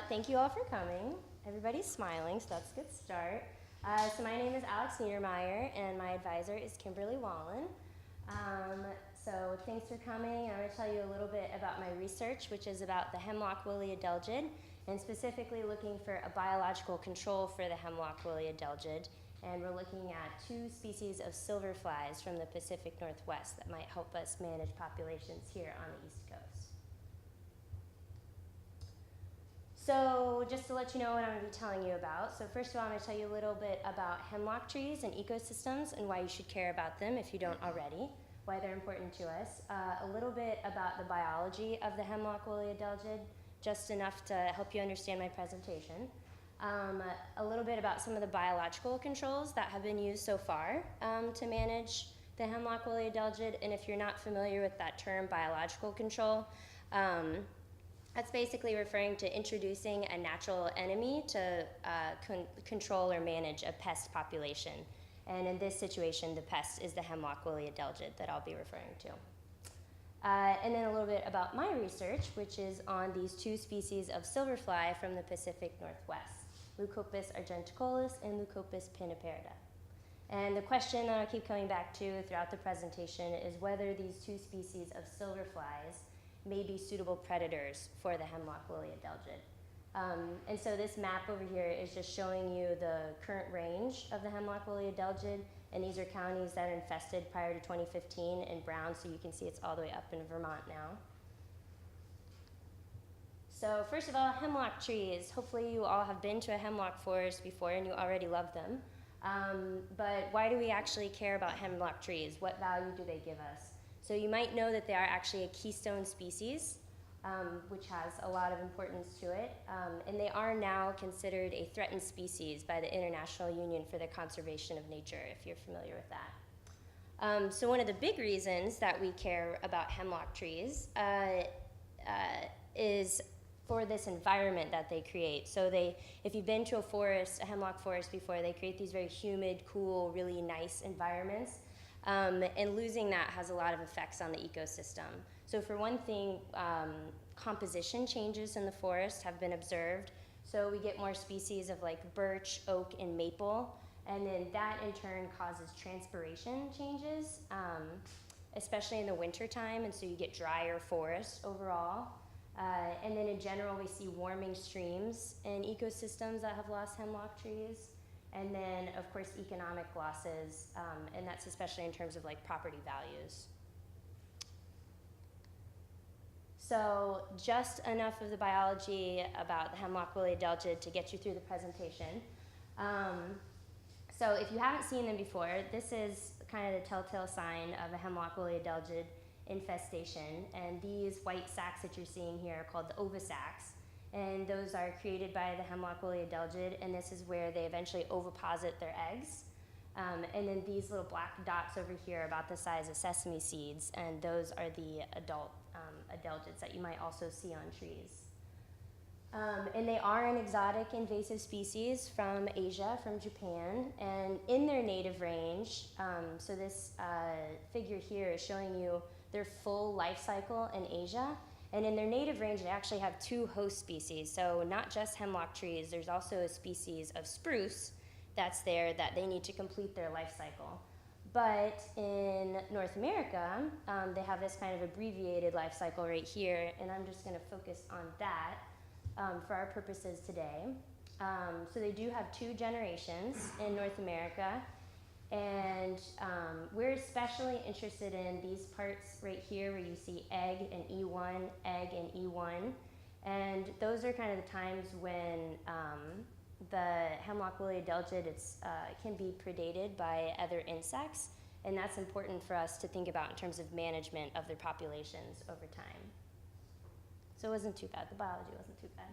Thank you all for coming. Everybody's smiling, so that's a good start. So my name is Neidermeier, and my advisor is Kimberly Wallen. So thanks for coming. I'm going to tell you a little bit about my research, which is about the hemlock woolly adelgid, and specifically looking for a biological control for the hemlock woolly adelgid. And we're looking at two species of silver flies from the Pacific Northwest that might help us manage populations here on the East Coast. So just to let you know what I'm going to be telling you about. So first of all, I'm going to tell you a little bit about hemlock trees and ecosystems and why you should care about them if you don't already, why they're important to us. A little bit about the biology of the hemlock woolly adelgid, just enough to help you understand my presentation. A little bit about some of the biological controls that have been used so far to manage the hemlock woolly adelgid. And if you're not familiar with that term, biological control, that's basically referring to introducing a natural enemy to control or manage a pest population. And in this situation, the pest is the hemlock woolly adelgid that I'll be referring to. And then a little bit about my research, which is on these two species of silverfly from the Pacific Northwest, Leucopis argenticollis and Leucopis pinniparida. And the question that I keep coming back to throughout the presentation is whether these two species of silverflies may be suitable predators for the hemlock woolly adelgid. And so this map over here is just showing you the current range of the hemlock woolly adelgid, and these are counties that are infested prior to 2015 in brown, so you can see it's all the way up in Vermont now. So first of all, hemlock trees. Hopefully you all have been to a hemlock forest before and you already love them. But why do we actually care about hemlock trees? What value do they give us? So you might know that they are actually a keystone species, which has a lot of importance to it. And they are now considered a threatened species by the International Union for the Conservation of Nature, if you're familiar with that. So one of the big reasons that we care about hemlock trees is for this environment that they create. So if you've been to a forest, a hemlock forest before, they create these very humid, cool, really nice environments. And losing that has a lot of effects on the ecosystem. So for one thing, composition changes in the forest have been observed. So we get more species of like birch, oak, and maple. And then that in turn causes transpiration changes, especially in the wintertime. And so you get drier forests overall. And then in general, we see warming streams in ecosystems that have lost hemlock trees. And then, of course, economic losses, and that's especially in terms of like property values. So just enough of the biology about the hemlock woolly adelgid to get you through the presentation. So if you haven't seen them before, this is kind of the telltale sign of a hemlock woolly adelgid infestation. And these white sacs that you're seeing here are called the ovisacs. And those are created by the hemlock woolly adelgid, and this is where they eventually oviposit their eggs. And then these little black dots over here are about the size of sesame seeds, and those are the adult adelgids that you might also see on trees. And they are an exotic invasive species from Asia, from Japan, and in their native range, so this figure here is showing you their full life cycle in Asia. And in their native range, they actually have two host species. So not just hemlock trees, there's also a species of spruce that's there that they need to complete their life cycle. But in North America, they have this kind of abbreviated life cycle right here, and I'm just gonna focus on that for our purposes today. So they do have two generations in North America. And we're especially interested in these parts right here where you see egg and E1, egg and E1. And those are kind of the times when the hemlock woolly adelgid can be predated by other insects. And that's important for us to think about in terms of management of their populations over time. So it wasn't too bad. The biology wasn't too bad.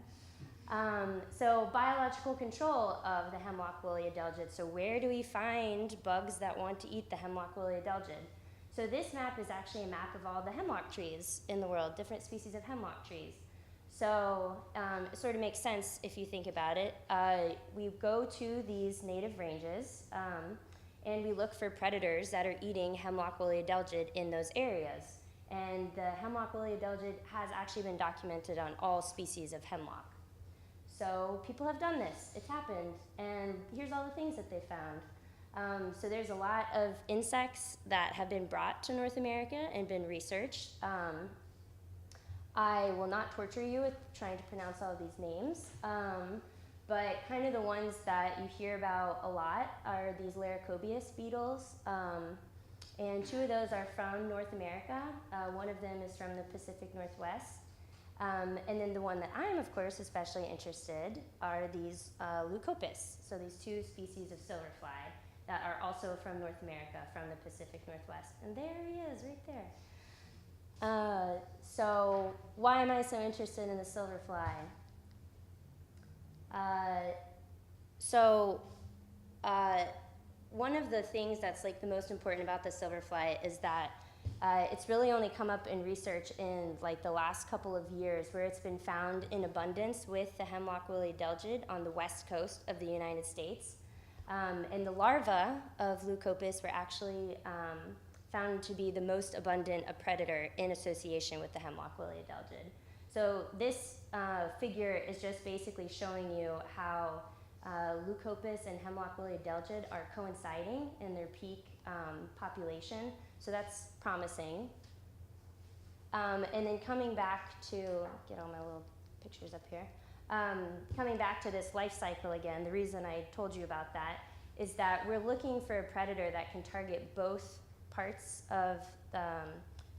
So biological control of the hemlock woolly adelgid. So where do we find bugs that want to eat the hemlock woolly adelgid? So this map is actually a map of all the hemlock trees in the world, different species of hemlock trees. So it sort of makes sense if you think about it. We go to these native ranges and we look for predators that are eating hemlock woolly adelgid in those areas. And the hemlock woolly adelgid has actually been documented on all species of hemlock. So people have done this, it's happened, and here's all the things that they found. So there's a lot of insects that have been brought to North America and been researched. I will not torture you with trying to pronounce all of these names, but kind of the ones that you hear about a lot are these Leucopis beetles, and 2 of those are from North America. One of them is from the Pacific Northwest. And then the one that I'm, of course, especially interested are these Leucopis, so these 2 species of silverfly that are also from North America, from the Pacific Northwest. And there he is, right there. So why am I so interested in the silverfly? One of the things that's like the most important about the silverfly is that it's really only come up in research in like the last couple of years, where it's been found in abundance with the Hemlock woolly adelgid on the west coast of the United States. And the larvae of Leucopis were actually found to be the most abundant a predator in association with the Hemlock woolly adelgid. So this figure is just basically showing you how Leucopis and Hemlock woolly adelgid are coinciding in their peak population. So that's promising. And then coming back to, get all my little pictures up here. Coming back to this life cycle again, the reason I told you about that is that we're looking for a predator that can target both parts of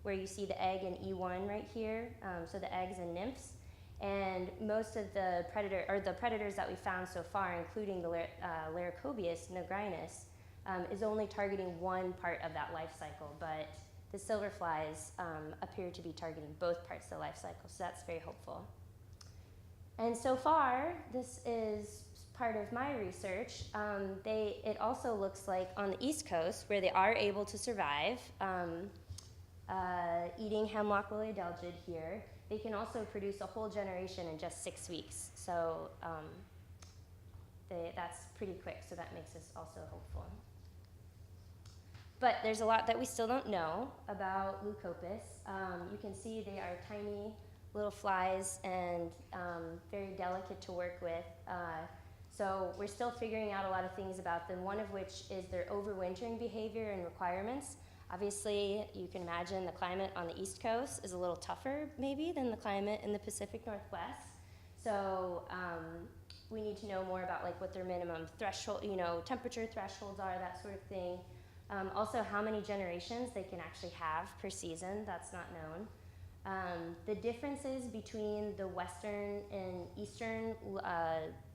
where you see the egg and E1 right here, so the eggs and nymphs. And most of the predators that we found so far, including the Leucopis nigrinus, is only targeting one part of that life cycle, but the silverflies appear to be targeting both parts of the life cycle, so that's very hopeful. And so far, this is part of my research. It also looks like on the East Coast, where they are able to survive eating Hemlock woolly adelgid here, they can also produce a whole generation in just 6 weeks. So that's pretty quick, so that makes us also hopeful. But there's a lot that we still don't know about Leucopis. You can see they are tiny little flies and very delicate to work with. So we're still figuring out a lot of things about them, one of which is their overwintering behavior and requirements. Obviously, you can imagine the climate on the East Coast is a little tougher, maybe, than the climate in the Pacific Northwest. So we need to know more about like what their minimum threshold, temperature thresholds are, that sort of thing. Also, how many generations they can actually have per season, that's not known. The differences between the western and eastern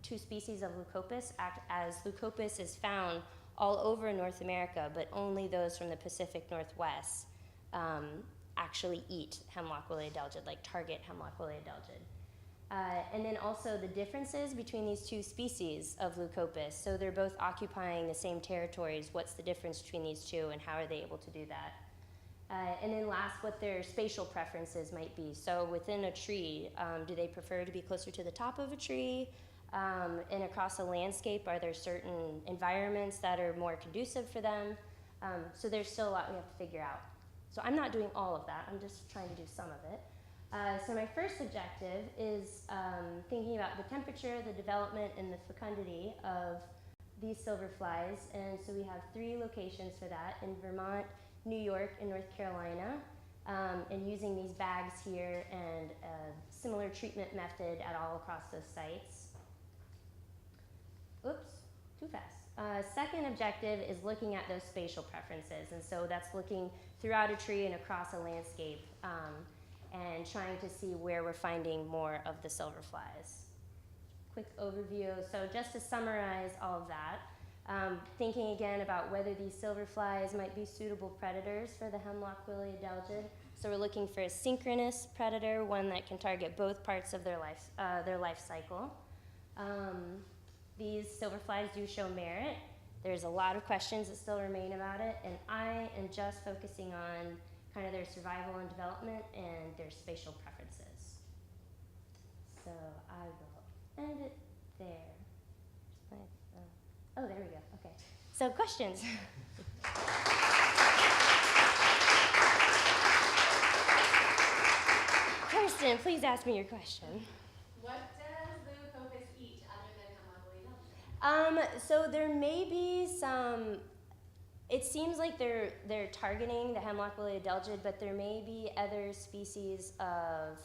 2 species of Leucopis, as Leucopis is found all over North America, but only those from the Pacific Northwest actually eat Hemlock woolly adelgid, like target Hemlock woolly adelgid. And then also the differences between these 2 species of Leucopis. So they're both occupying the same territories. What's the difference between these 2 and how are they able to do that? And then last, what their spatial preferences might be. So within a tree, do they prefer to be closer to the top of a tree? And across a landscape, are there certain environments that are more conducive for them? So there's still a lot we have to figure out. So I'm not doing all of that, I'm just trying to do some of it. So my first objective is thinking about the temperature, the development, and the fecundity of these silverflies. And so we have 3 locations for that, in Vermont, New York, and North Carolina, and using these bags here and a similar treatment method at all across those sites. Oops, too fast. Second objective is looking at those spatial preferences, and so that's looking throughout a tree and across a landscape and trying to see where we're finding more of the silverflies. Quick overview. So just to summarize all of that, thinking again about whether these silverflies might be suitable predators for the Hemlock woolly adelgid. So we're looking for a synchronous predator, one that can target both parts of their life cycle. These silverflies do show merit. There's a lot of questions that still remain about it, and I am just focusing on kind of their survival and development and their spatial preferences. So I will end it there. Oh, there we go. Okay. So questions. Kirsten, please ask me your question. What does Leucopis eat? So there may be some. It seems like they're targeting the hemlock woolly adelgid, but there may be other species of.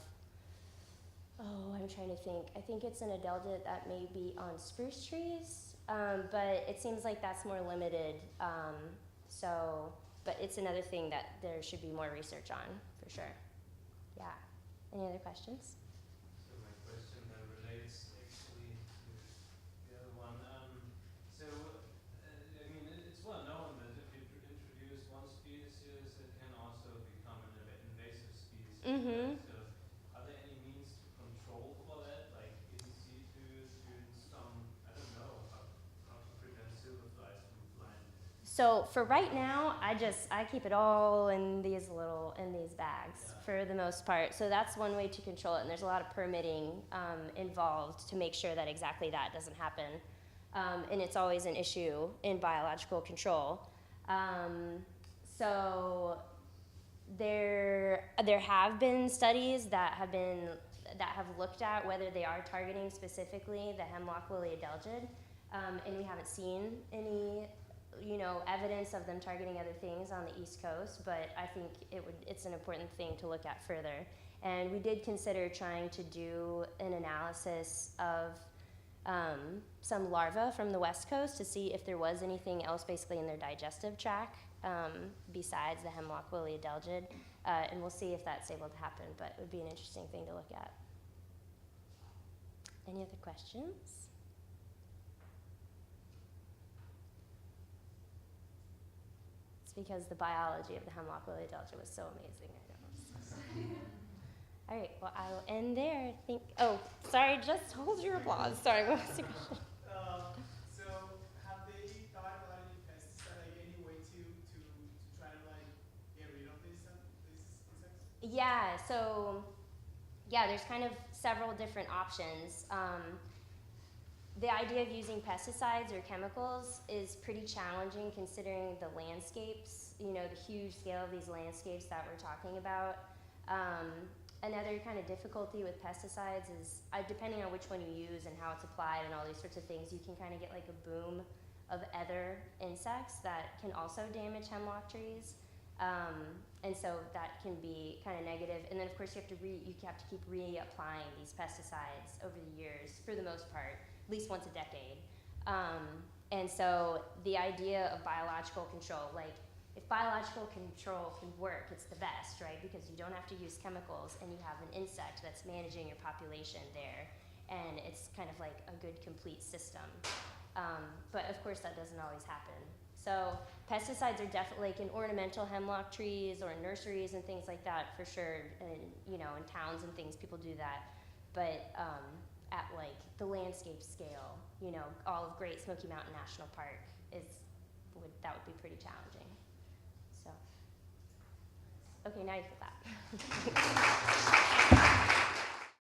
Oh, I'm trying to think. I think it's an adelgid that may be on spruce trees, but it seems like that's more limited. But it's another thing that there should be more research on for sure. Yeah. Any other questions? So my question relates actually to the other one. I mean, it's well known that if you introduce one species, it can also become an invasive species. Mm-hmm. So are there any means to control for that, like in situ to some, I don't know, how to prevent silverflies from flying? So for right now, I keep it all in these bags for the most part. So that's one way to control it, and there's a lot of permitting involved to make sure that exactly that doesn't happen. And it's always an issue in biological control. So there have been studies that have looked at whether they are targeting specifically the hemlock woolly adelgid, and we haven't seen any evidence of them targeting other things on the East Coast, but I think it's an important thing to look at further. And we did consider trying to do an analysis of some larvae from the West Coast to see if there was anything else basically in their digestive tract besides the hemlock woolly adelgid, and we'll see if that's able to happen, but it would be an interesting thing to look at. Any other questions? Because the biology of the hemlock woolly adelgid was so amazing. I know. All right, well, I will end there. Sorry, just hold your applause. Sorry, what was the question? So have they thought about any pesticide, like any way to try to get rid of these insects? Yeah, so there's kind of several different options. The idea of using pesticides or chemicals is pretty challenging considering the landscapes, the huge scale of these landscapes that we're talking about. Another kind of difficulty with pesticides is, depending on which one you use and how it's applied and all these sorts of things, you can kind of get like a boom of other insects that can also damage hemlock trees. And so that can be kind of negative. And then of course you have to keep reapplying these pesticides over the years for the most part, at least once a decade. And so the idea of biological control, like if biological control can work, it's the best, right? Because you don't have to use chemicals and you have an insect that's managing your population there. And it's kind of like a good complete system. But of course that doesn't always happen. So pesticides are definitely like in ornamental hemlock trees or in nurseries and things like that for sure. And in towns and things, people do that. But at like the landscape scale, all of Great Smoky Mountain National Park that would be pretty challenging. So, okay, now you feel that.